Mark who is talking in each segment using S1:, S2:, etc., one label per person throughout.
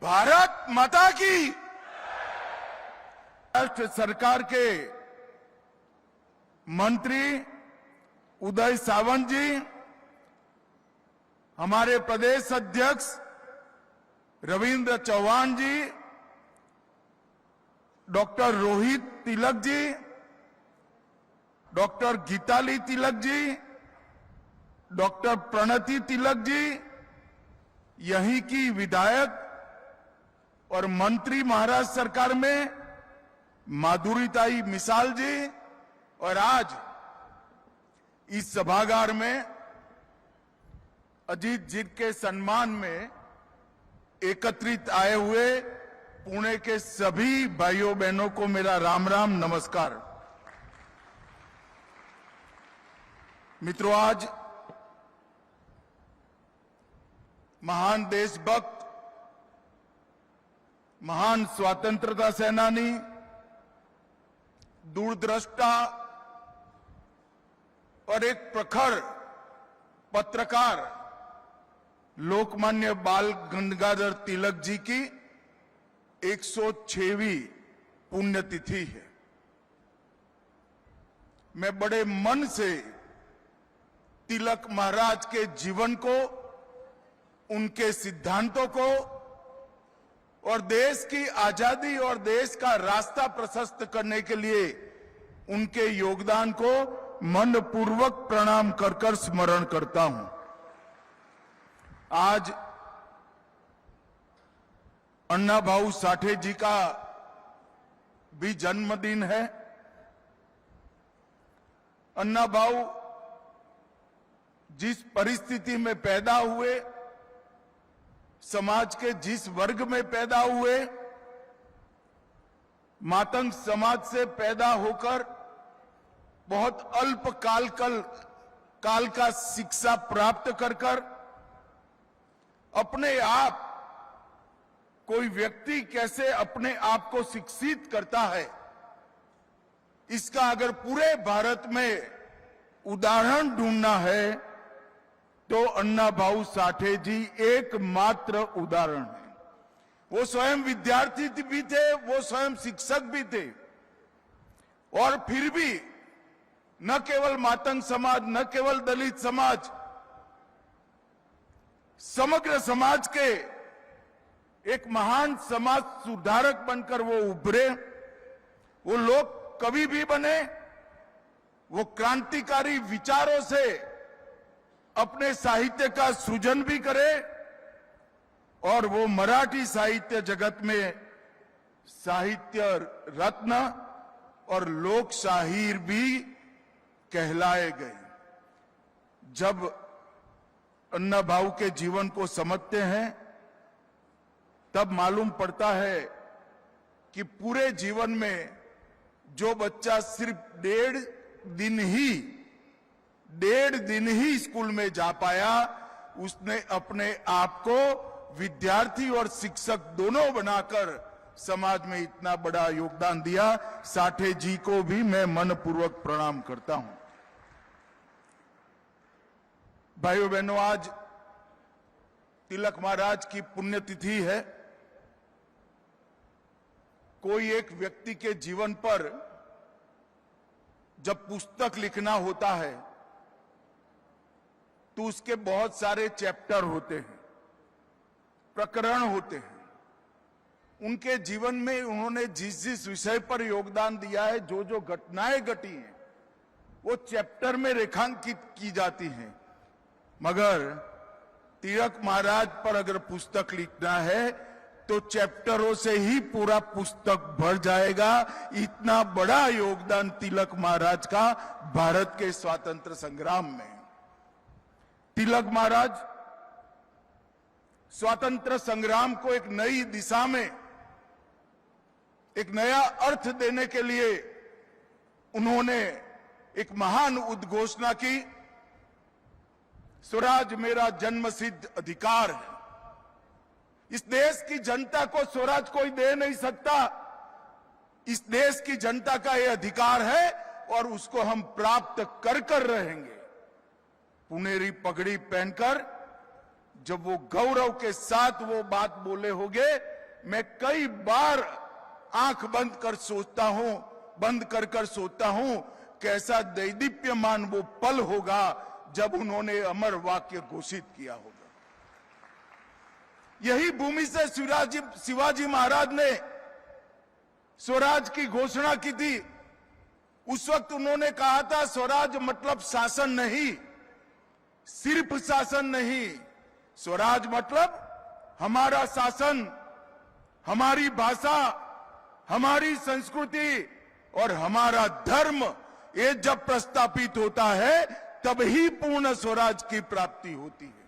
S1: भारत माता की। राष्ट्र सरकार के मंत्री उदय सावंत जी, हमारे प्रदेश अध्यक्ष रविंद्र चौहान जी, doctor Rohit Tilak ji, doctor Geetali Tilak ji, doctor Pranati Tilak ji, यहीं की विधायक और मंत्री महाराष्ट्र सरकार में माधुरीताई मिसाल जी, और आज इस सभागार में अजीत जी के सम्मान में एकत्रित आए हुए पुणे के सभी भाइयों बहनों को मेरा राम राम नमस्कार। मित्रों, आज महान देशभक्त, महान स्वतंत्रता सेनानी, दूरदृष्टा और एक प्रखर पत्रकार लोकमान्य बाल गंगाधर तिलक जी की 106वीं पुण्यतिथि है। मैं बड़े मन से तिलक महाराज के जीवन को, उनके सिद्धांतों को और देश की आजादी और देश का रास्ता प्रशस्त करने के लिए उनके योगदान को मनपूर्वक प्रणाम कर कर स्मरण करता हूं। आज अन्ना भाऊ साठे जी का भी जन्मदिन है। अन्ना भाऊ जिस परिस्थिति में पैदा हुए, समाज के जिस वर्ग में पैदा हुए, मातंग समाज से पैदा होकर बहुत अल्प काल का शिक्षा प्राप्त कर कर अपने आप, कोई व्यक्ति कैसे अपने आप को शिक्षित करता है, इसका अगर पूरे भारत में उदाहरण ढूंढना है तो अन्ना भाऊ साठे जी एकमात्र उदाहरण है। वो स्वयं विद्यार्थी भी थे, वो स्वयं शिक्षक भी थे, और फिर भी न केवल मातंग समाज, न केवल दलित समाज, समग्र समाज के एक महान समाज सुधारक बनकर वो उभरे। वो लोग कवि भी बने, वो क्रांतिकारी विचारों से अपने साहित्य का सृजन भी करे, और वो मराठी साहित्य जगत में साहित्य रत्न और लोक शाहीर भी कहलाए गए। जब अन्ना भाऊ के जीवन को समझते हैं तब मालूम पड़ता है कि पूरे जीवन में जो बच्चा सिर्फ डेढ़ दिन ही स्कूल में जा पाया, उसने अपने आप को विद्यार्थी और शिक्षक दोनों बनाकर समाज में इतना बड़ा योगदान दिया। साठे जी को भी मैं मनपूर्वक प्रणाम करता हूं। भाइयों बहनों, आज तिलक महाराज की पुण्यतिथि है। कोई एक व्यक्ति के जीवन पर जब पुस्तक लिखना होता है तो उसके बहुत सारे चैप्टर होते हैं, प्रकरण होते हैं। उनके जीवन में उन्होंने जिस जिस विषय पर योगदान दिया है, जो जो घटनाएं घटी हैं, वो चैप्टर में रेखांकित की जाती हैं। मगर तिलक महाराज पर अगर पुस्तक लिखना है तो चैप्टरों से ही पूरा पुस्तक भर जाएगा। इतना बड़ा योगदान तिलक महाराज का भारत के स्वातंत्र संग्राम में। तिलक महाराज स्वातंत्र संग्राम को एक नई दिशा में, एक नया अर्थ देने के लिए उन्होंने एक महान उद्घोषणा की, स्वराज मेरा जन्मसिद्ध अधिकार है। इस देश की जनता को स्वराज कोई दे नहीं सकता। इस देश की जनता का यह अधिकार है और उसको हम प्राप्त कर कर रहेंगे। पुनेरी पगड़ी पहनकर जब वो गौरव के साथ वो बात बोले होंगे मैं कई बार आंख बंद कर सोचता हूं कैसा दैदीप्यमान वो पल होगा जब उन्होंने अमर वाक्य घोषित किया होगा। यही भूमि से शिवाजी महाराज ने स्वराज की घोषणा की थी। उस वक्त उन्होंने कहा था स्वराज मतलब शासन नहीं, सिर्फ शासन नहीं, स्वराज मतलब हमारा शासन, हमारी भाषा, हमारी संस्कृति और हमारा धर्म, ये जब प्रस्थापित होता है तब ही पूर्ण स्वराज की प्राप्ति होती है।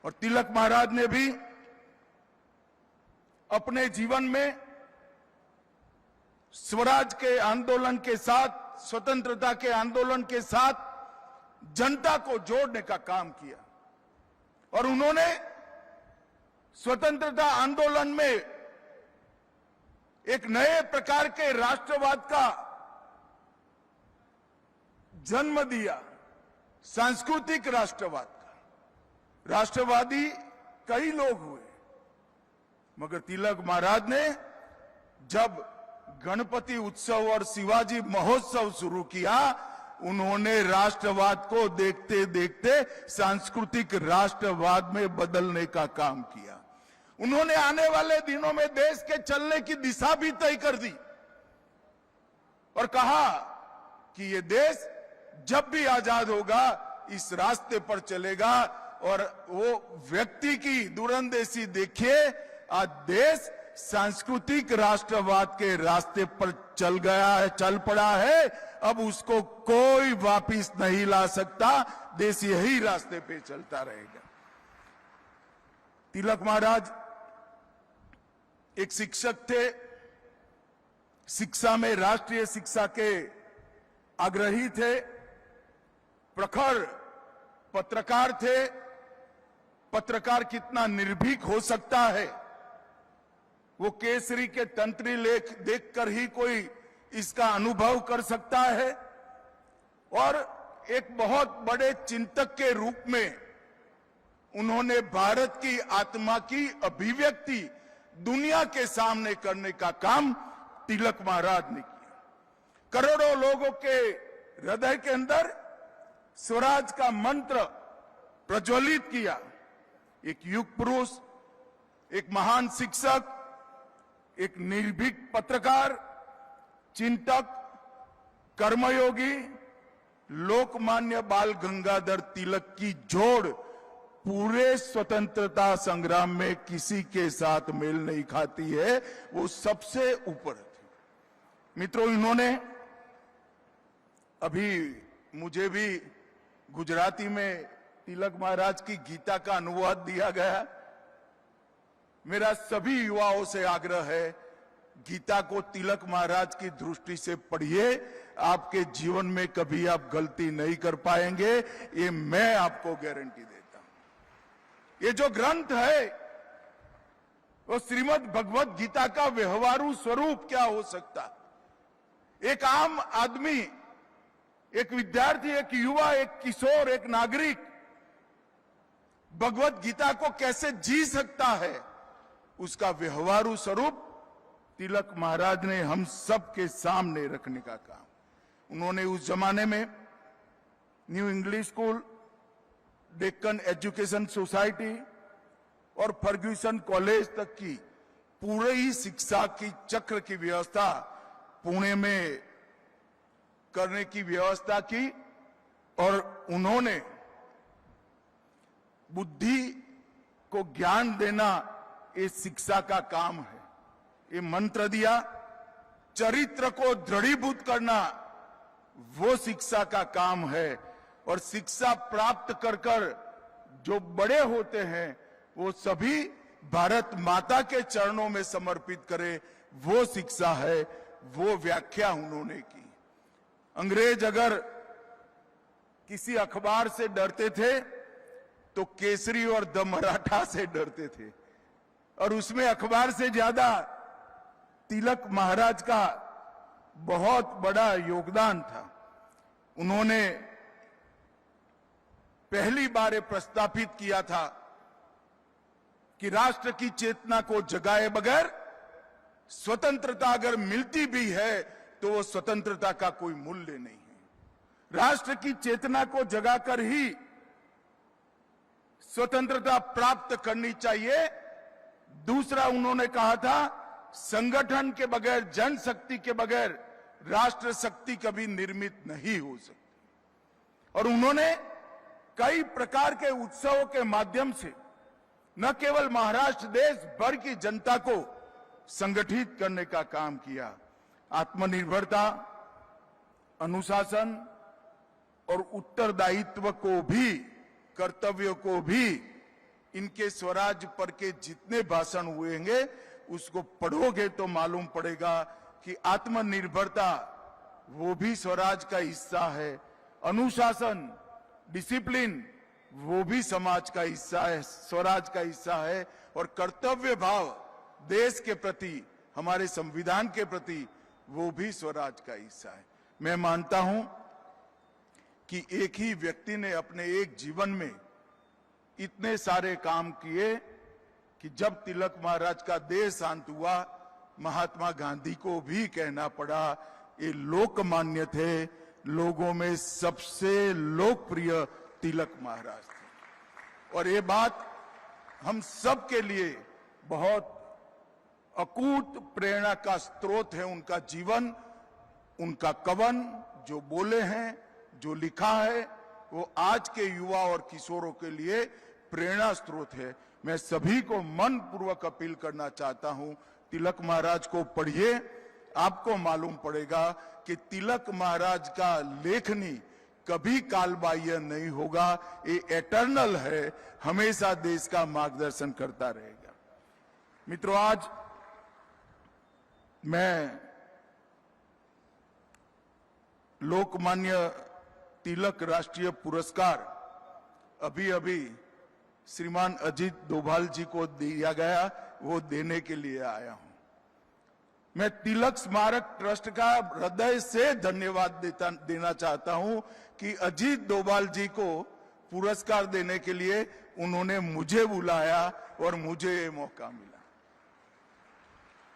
S1: और तिलक महाराज ने भी अपने जीवन में स्वराज के आंदोलन के साथ, स्वतंत्रता के आंदोलन के साथ जनता को जोड़ने का काम किया और उन्होंने स्वतंत्रता आंदोलन में एक नए प्रकार के राष्ट्रवाद का जन्म दिया, सांस्कृतिक राष्ट्रवाद का। राष्ट्रवादी कई लोग हुए, मगर तिलक महाराज ने जब गणपति उत्सव और शिवाजी महोत्सव शुरू किया, उन्होंने राष्ट्रवाद को देखते देखते सांस्कृतिक राष्ट्रवाद में बदलने का काम किया। उन्होंने आने वाले दिनों में देश के चलने की दिशा भी तय कर दी और कहा कि ये देश जब भी आजाद होगा इस रास्ते पर चलेगा। और वो व्यक्ति की दूरंदेशी देखिए, आज देश सांस्कृतिक राष्ट्रवाद के रास्ते पर चल गया है, चल पड़ा है। अब उसको कोई वापिस नहीं ला सकता, देश यही रास्ते पे चलता रहेगा। तिलक महाराज एक शिक्षक थे, शिक्षा में राष्ट्रीय शिक्षा के आग्रही थे, प्रखर पत्रकार थे। पत्रकार कितना निर्भीक हो सकता है, वो केसरी के तंत्री लेख देखकर ही कोई इसका अनुभव कर सकता है। और एक बहुत बड़े चिंतक के रूप में उन्होंने भारत की आत्मा की अभिव्यक्ति दुनिया के सामने करने का काम तिलक महाराज ने किया। करोड़ों लोगों के हृदय के अंदर स्वराज का मंत्र प्रज्वलित किया। एक युग पुरुष, एक महान शिक्षक, एक निर्भीक पत्रकार, चिंतक, कर्मयोगी लोकमान्य बाल गंगाधर तिलक की जोड़ पूरे स्वतंत्रता संग्राम में किसी के साथ मेल नहीं खाती है, वो सबसे ऊपर थी। मित्रों, इन्होंने अभी मुझे भी गुजराती में तिलक महाराज की गीता का अनुवाद दिया गया। मेरा सभी युवाओं से आग्रह है, गीता को तिलक महाराज की दृष्टि से पढ़िए, आपके जीवन में कभी आप गलती नहीं कर पाएंगे, ये मैं आपको गारंटी देता हूं। ये जो ग्रंथ है वो श्रीमद् भगवत गीता का व्यवहारू स्वरूप क्या हो सकता। एक आम आदमी, एक विद्यार्थी, एक युवा, एक किशोर, एक नागरिक भगवत गीता को कैसे जी सकता है, उसका व्यवहारू स्वरूप तिलक महाराज ने हम सब के सामने रखने का काम। उन्होंने उस जमाने में new English school, Deccan education society और फर्ग्यूसन कॉलेज तक की पूरी ही शिक्षा की चक्र की व्यवस्था पुणे में करने की व्यवस्था की। और उन्होंने बुद्धि को ज्ञान देना ये शिक्षा का काम है, ये मंत्र दिया। चरित्र को दृढ़ीभूत करना वो शिक्षा का काम है। और शिक्षा प्राप्त कर कर जो बड़े होते हैं वो सभी भारत माता के चरणों में समर्पित करें, वो शिक्षा है, वो व्याख्या उन्होंने की। अंग्रेज अगर किसी अखबार से डरते थे तो केसरी और द मराठा से डरते थे, और उसमें अखबार से ज्यादा तिलक महाराज का बहुत बड़ा योगदान था। उन्होंने पहली बार प्रस्तापित किया था कि राष्ट्र की चेतना को जगाए बगैर स्वतंत्रता अगर मिलती भी है तो वो स्वतंत्रता का कोई मूल्य नहीं है। राष्ट्र की चेतना को जगाकर ही स्वतंत्रता प्राप्त करनी चाहिए। दूसरा उन्होंने कहा था, संगठन के बगैर, जनशक्ति के बगैर राष्ट्र शक्ति कभी निर्मित नहीं हो सकती। और उन्होंने कई प्रकार के उत्सवों के माध्यम से न केवल महाराष्ट्र, देश भर की जनता को संगठित करने का काम किया। आत्मनिर्भरता, अनुशासन और उत्तरदायित्व को भी, कर्तव्य को भी, इनके स्वराज पर के जितने भाषण हुएंगे उसको पढ़ोगे तो मालूम पड़ेगा कि आत्मनिर्भरता वो भी स्वराज का हिस्सा है, अनुशासन, डिसिप्लिन वो भी समाज का हिस्सा है, स्वराज का हिस्सा है, और कर्तव्य भाव देश के प्रति, हमारे संविधान के प्रति, वो भी स्वराज का हिस्सा है। मैं मानता हूं कि एक ही व्यक्ति ने अपने एक जीवन में इतने सारे काम किए कि जब तिलक महाराज का देहांत हुआ, महात्मा गांधी को भी कहना पड़ा, ये लोकमान्य थे, लोगों में सबसे लोकप्रिय तिलक महाराज थे। और ये बात हम सब के लिए बहुत अकूट प्रेरणा का स्रोत है। उनका जीवन, उनका कवन, जो बोले हैं, जो लिखा है, वो आज के युवा और किशोरों के लिए प्रेरणा स्रोत है। मैं सभी को मन पूर्वक अपील करना चाहता हूं, तिलक महाराज को पढ़िए, आपको मालूम पड़ेगा कि तिलक महाराज का लेखनी कभी कालबाह्य नहीं होगा, ये एटर्नल है, हमेशा देश का मार्गदर्शन करता रहेगा। मित्रों, आज मैं लोकमान्य तिलक राष्ट्रीय पुरस्कार अभी अभी श्रीमान अजीत डोभाल जी को दिया गया, वो देने के लिए आया हूं। मैं तिलक स्मारक ट्रस्ट का हृदय से धन्यवाद देना चाहता हूं कि अजीत डोभाल जी को पुरस्कार देने के लिए उन्होंने मुझे बुलाया और मुझे ये मौका मिला।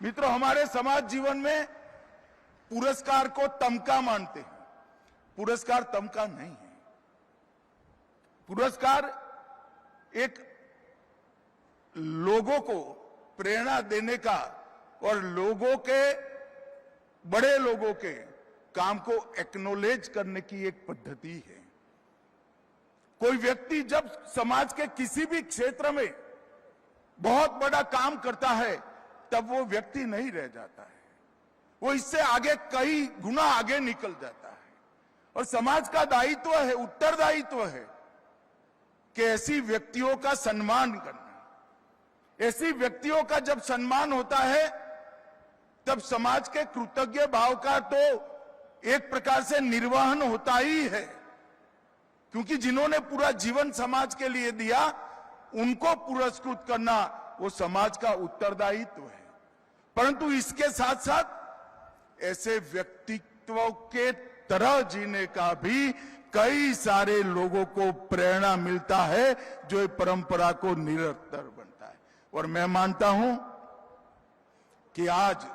S1: मित्रों, हमारे समाज जीवन में पुरस्कार को तमका मानते हैं। पुरस्कार तमका नहीं है। पुरस्कार एक लोगों को प्रेरणा देने का और लोगों के, बड़े लोगों के काम को एक्नॉलेज करने की एक पद्धति है। कोई व्यक्ति जब समाज के किसी भी क्षेत्र में बहुत बड़ा काम करता है, तब वो व्यक्ति नहीं रह जाता है, वो इससे आगे कई गुना आगे निकल जाता है। और समाज का दायित्व है, उत्तरदायित्व है कि ऐसी व्यक्तियों का सम्मान करना। ऐसी व्यक्तियों का जब सम्मान होता है, तब समाज के कृतज्ञ भाव का तो एक प्रकार से निर्वहन होता ही है, क्योंकि जिन्होंने पूरा जीवन समाज के लिए दिया, उनको पुरस्कृत करना वो समाज का उत्तरदायित्व है। परंतु इसके साथ साथ ऐसे व्यक्तित्वों के तरह जीने का भी कई सारे लोगों को प्रेरणा मिलता है, जो परंपरा को निरंतर बनता है। और मैं मानता हूं कि आज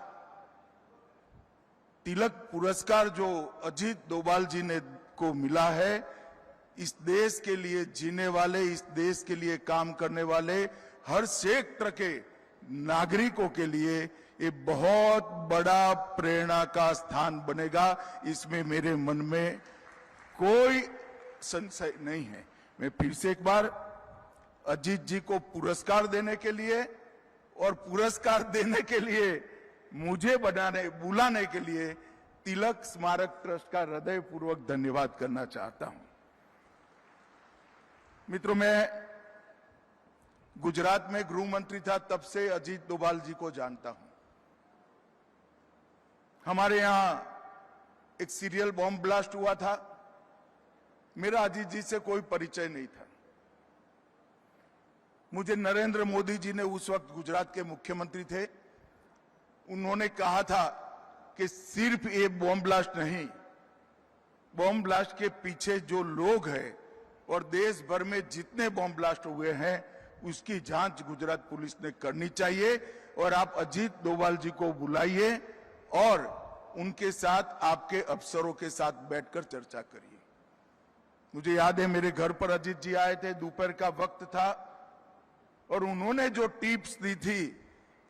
S1: तिलक पुरस्कार जो अजीत डोभाल जी ने को मिला है, इस देश के लिए जीने वाले, इस देश के लिए काम करने वाले हर क्षेत्र के नागरिकों के लिए ये बहुत बड़ा प्रेरणा का स्थान बनेगा। इसमें मेरे मन में कोई संशय नहीं है। मैं फिर से एक बार अजीत जी को पुरस्कार देने के लिए और पुरस्कार देने के लिए मुझे बुलाने के लिए तिलक स्मारक ट्रस्ट का हृदयपूर्वक धन्यवाद करना चाहता हूं। मित्रों, मैं गुजरात में गृह मंत्री था, तब से अजीत डोभाल जी को जानता हूं। हमारे यहां एक सीरियल बॉम्ब ब्लास्ट हुआ था, मेरा अजीत जी से कोई परिचय नहीं था। मुझे नरेंद्र मोदी जी ने, उस वक्त गुजरात के मुख्यमंत्री थे, उन्होंने कहा था कि सिर्फ ये बॉम्ब ब्लास्ट नहीं, बॉम्ब ब्लास्ट के पीछे जो लोग हैं और देश भर में जितने बॉम्ब ब्लास्ट हुए हैं उसकी जांच गुजरात पुलिस ने करनी चाहिए। और आप अजीत डोभाल जी को बुलाइए और उनके साथ, आपके अफसरों के साथ बैठकर चर्चा करिए। मुझे याद है मेरे घर पर अजीत जी आए थे, दोपहर का वक्त था, और उन्होंने जो टिप्स दी थी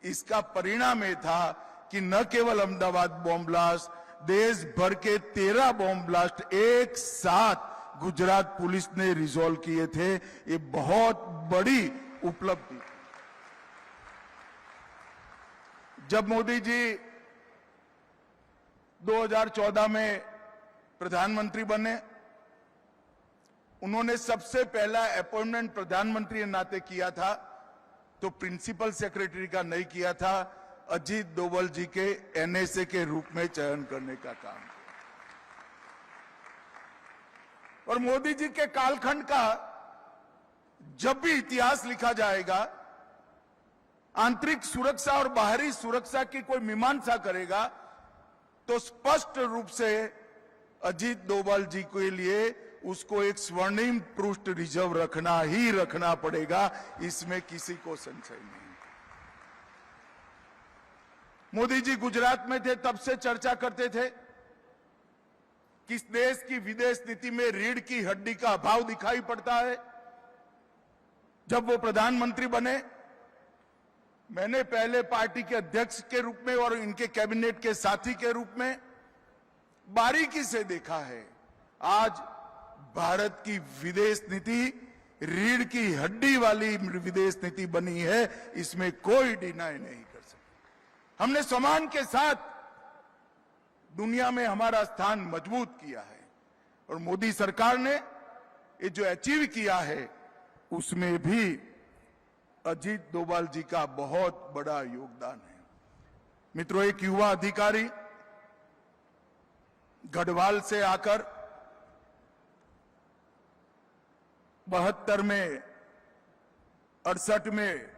S1: इसका परिणाम ये था कि न केवल अहमदाबाद बॉम्ब ब्लास्ट, देश भर के 13 बॉम्ब ब्लास्ट एक साथ गुजरात पुलिस ने रिजॉल्व किए थे। ये बहुत बड़ी उपलब्धि। जब मोदी जी 2014 में प्रधानमंत्री बने, उन्होंने सबसे पहला अपॉइंटमेंट प्रधानमंत्री के नाते किया था, तो प्रिंसिपल सेक्रेटरी का नहीं किया था, अजीत डोभाल जी के एनएसए के रूप में चयन करने का काम किया। और मोदी जी के कालखंड का जब भी इतिहास लिखा जाएगा, आंतरिक सुरक्षा और बाहरी सुरक्षा की कोई मीमांसा करेगा तो स्पष्ट रूप से अजीत डोभाल जी के लिए उसको एक स्वर्णिम पृष्ठ रिजर्व रखना ही रखना पड़ेगा, इसमें किसी को संशय नहीं। मोदी जी गुजरात में थे तब से चर्चा करते थे किस देश की विदेश नीति में रीढ़ की हड्डी का अभाव दिखाई पड़ता है। जब वो प्रधानमंत्री बने, मैंने पहले पार्टी के अध्यक्ष के रूप में और इनके कैबिनेट के साथी के रूप में बारीकी से देखा है। आज भारत की विदेश नीति रीढ़ की हड्डी वाली विदेश नीति बनी है, इसमें कोई डिनाई नहीं कर सकता। हमने सम्मान के साथ दुनिया में हमारा स्थान मजबूत किया है, और मोदी सरकार ने ये जो अचीव किया है उसमें भी अजीत डोभाल जी का बहुत बड़ा योगदान है। मित्रों, एक युवा अधिकारी गढ़वाल से आकर 72 में 68 में